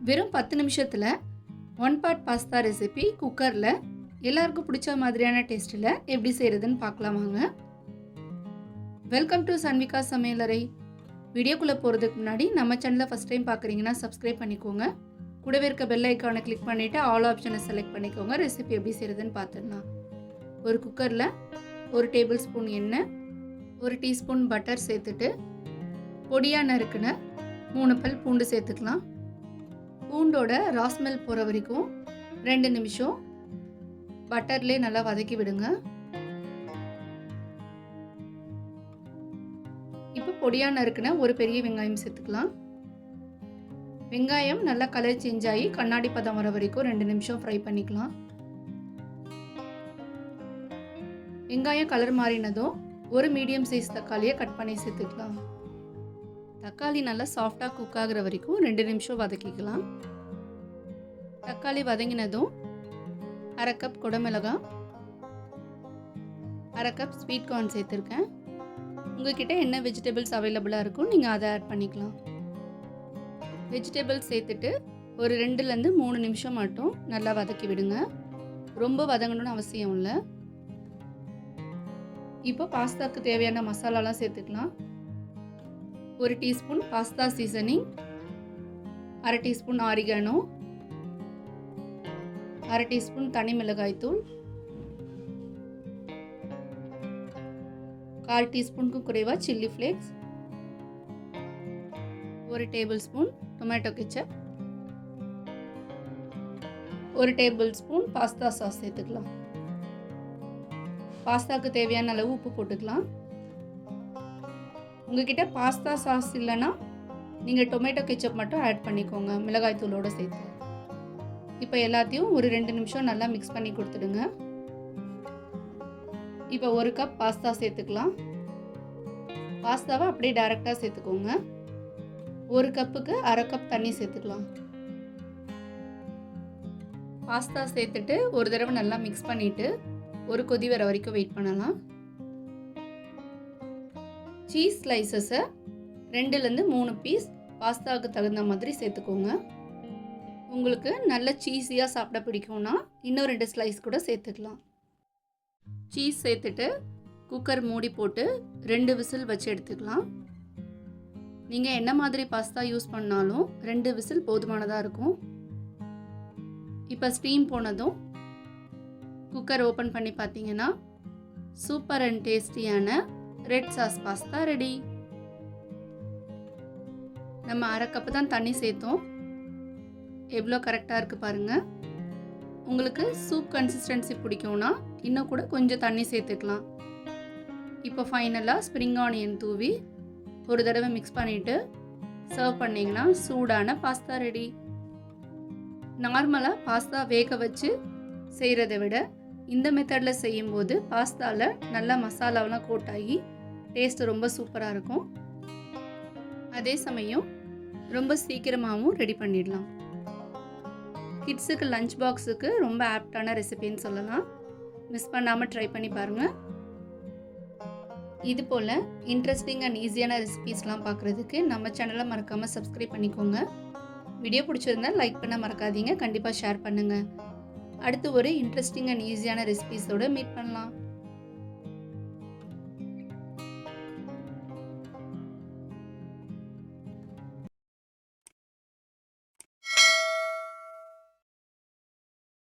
வெறும் 10 நிமிஷத்தில் one pot pasta recipe குக்கரில் எல்லாருக்கும் பிடிச்ச மாதிரியான டேஸ்ட்டில் எப்படி செய்கிறதுன்னு பார்க்கலாம் வாங்க. வெல்கம் டு சன்விகா சமையலறை. வீடியோக்குள்ளே போகிறதுக்கு முன்னாடி நம்ம சேனலை ஃபஸ்ட் டைம் பார்க்குறீங்கன்னா சப்ஸ்கிரைப் பண்ணிக்கோங்க. கூடவே இருக்க பெல் ஐக்கானை கிளிக் பண்ணிவிட்டு ஆல் ஆப்ஷனை செலக்ட் பண்ணிக்கோங்க. ரெசிபி எப்படி செய்கிறதுன்னு பார்த்துடலாம். ஒரு குக்கரில் 1 டேபிள் ஸ்பூன் எண்ணெய், 1 டீஸ்பூன் பட்டர் சேர்த்துட்டு பொடியாக நறுக்குன 3 பல் பூண்டு சேர்த்துக்கலாம். பூண்டோட ராஸ்மெல் போகிற வரைக்கும் 2 நிமிஷம் பட்டர்லேயே நல்லா வதக்கி விடுங்க. இப்போ பொடியாக நறுக்குன ஒரு பெரிய வெங்காயம் சேர்த்துக்கலாம். வெங்காயம் நல்லா கலர் சேஞ்ச் ஆகி கண்ணாடி பதம் வர வரைக்கும் 2 நிமிஷம் ஃப்ரை பண்ணிக்கலாம். வெங்காயம் கலர் மாறினதும் ஒரு மீடியம் சைஸ் தக்காளியை கட் பண்ணி சேர்த்துக்கலாம். தக்காளி நல்லா சாஃப்டாக குக் ஆகிற வரைக்கும் 2 நிமிஷம் வதக்கிக்கலாம். தக்காளி வதங்கினதும் 1/2 கப் குடமிளகாய், 1/2 கப் ஸ்வீட் கார்ன் சேர்த்துருக்கேன். உங்ககிட்ட என்ன வெஜிடபிள்ஸ் அவைலபிளாக இருக்கும் நீங்கள் அதை ஆட் பண்ணிக்கலாம். வெஜிடபிள்ஸ் சேர்த்துட்டு ஒரு 2லேருந்து 3 நிமிஷம் மட்டும் நல்லா வதக்கி விடுங்க. ரொம்ப வதங்கணும்னு அவசியம் இல்லை. இப்போ பாஸ்தாவுக்கு தேவையான மசாலாலாம் சேர்த்துக்கலாம். 1 teaspoon pasta seasoning, 1/2 teaspoon oregano, 1/2 teaspoon தனி மிளகாய் தூள், 1/4 டீஸ்பூனுக்கு குறைவாக chilli flakes, 1 table spoon tomato ketchup, 1 table spoon pasta sauce சேர்த்துக்கலாம். பாஸ்தாவுக்கு தேவையான அளவு உப்பு போட்டுக்கலாம். உங்ககிட்ட பாஸ்தா சாஸ் இல்லைன்னா நீங்கள் டொமேட்டோ கெச்சப் மட்டும் ஆட் பண்ணிக்கோங்க மிளகாய் தூளோடு சேர்த்து. இப்போ எல்லாத்தையும் ஒரு 2 நிமிஷம் நல்லா மிக்ஸ் பண்ணி கொடுத்துடுங்க. இப்போ 1 கப் பாஸ்தா சேர்த்துக்கலாம். பாஸ்தாவை அப்படியே டைரெக்டாக சேர்த்துக்கோங்க. 1 கப்புக்கு 1/2 கப் தண்ணி சேர்த்துக்கலாம். பாஸ்தா சேர்த்துட்டு ஒரு தடவை நல்லா மிக்ஸ் பண்ணிவிட்டு ஒரு கொதி வர வரைக்கும் வெயிட் பண்ணலாம். சீஸ் ஸ்லைசஸை 2லேருந்து 3 பீஸ் பாஸ்தாவுக்கு தகுந்த மாதிரி சேர்த்துக்கோங்க. உங்களுக்கு நல்ல சீஸியாக சாப்பிட பிடிக்கும்னா இன்னும் 2 ஸ்லைஸ் கூட சேர்த்துக்கலாம். சீஸ் சேர்த்துட்டு குக்கர் மூடி போட்டு 2 விசில் வச்சு எடுத்துக்கலாம். நீங்கள் என்ன மாதிரி பாஸ்தா யூஸ் பண்ணாலும் 2 விசில் போதுமானதாக இருக்கும். இப்போ ஸ்டீம் போனதும் குக்கர் ஓப்பன் பண்ணி பார்த்தீங்கன்னா சூப்பர் அண்ட் டேஸ்டியான ரெட் சாஸ் பாஸ்தா ரெடி. நம்ம 1/2 கப்பு தான் தண்ணி சேர்த்தோம். எவ்வளோ கரெக்டாக இருக்குது பாருங்கள். உங்களுக்கு சூப் கன்சிஸ்டன்சி பிடிக்கும்னா இன்னும் கூட கொஞ்சம் தண்ணி சேர்த்துக்கலாம். இப்போ ஃபைனலாக ஸ்ப்ரிங் ஆனியன் தூவி ஒரு தடவை மிக்ஸ் பண்ணிவிட்டு சர்வ் பண்ணிங்கன்னா சூடான பாஸ்தா ரெடி. நார்மலாக பாஸ்தா வேக வச்சு செய்கிறத விட இந்த மெத்தடில் செய்யும்போது பாஸ்தாவில் நல்லா மசாலாவெலாம் கோட் ஆகி டேஸ்ட்டு ரொம்ப சூப்பராக இருக்கும். அதே சமயம் ரொம்ப சீக்கிரமாகவும் ரெடி பண்ணிடலாம். கிட்ஸுக்கு லஞ்ச் பாக்ஸுக்கு ரொம்ப ஆப்டான ரெசிபின்னு சொல்லலாம். மிஸ் பண்ணாமல் ட்ரை பண்ணி பாருங்கள். இது போல் இன்ட்ரெஸ்டிங் அண்ட் ஈஸியான ரெசிபீஸ்லாம் பார்க்குறதுக்கு நம்ம சேனலை மறக்காமல் சப்ஸ்கிரைப் பண்ணிக்கோங்க. வீடியோ பிடிச்சிருந்தால் லைக் பண்ண மறக்காதீங்க. கண்டிப்பாக ஷேர் பண்ணுங்கள். அடுத்து ஒரு இன்ட்ரெஸ்டிங் அண்ட் ஈஸியான ரெசிபீஸோடு மீட் பண்ணலாம்.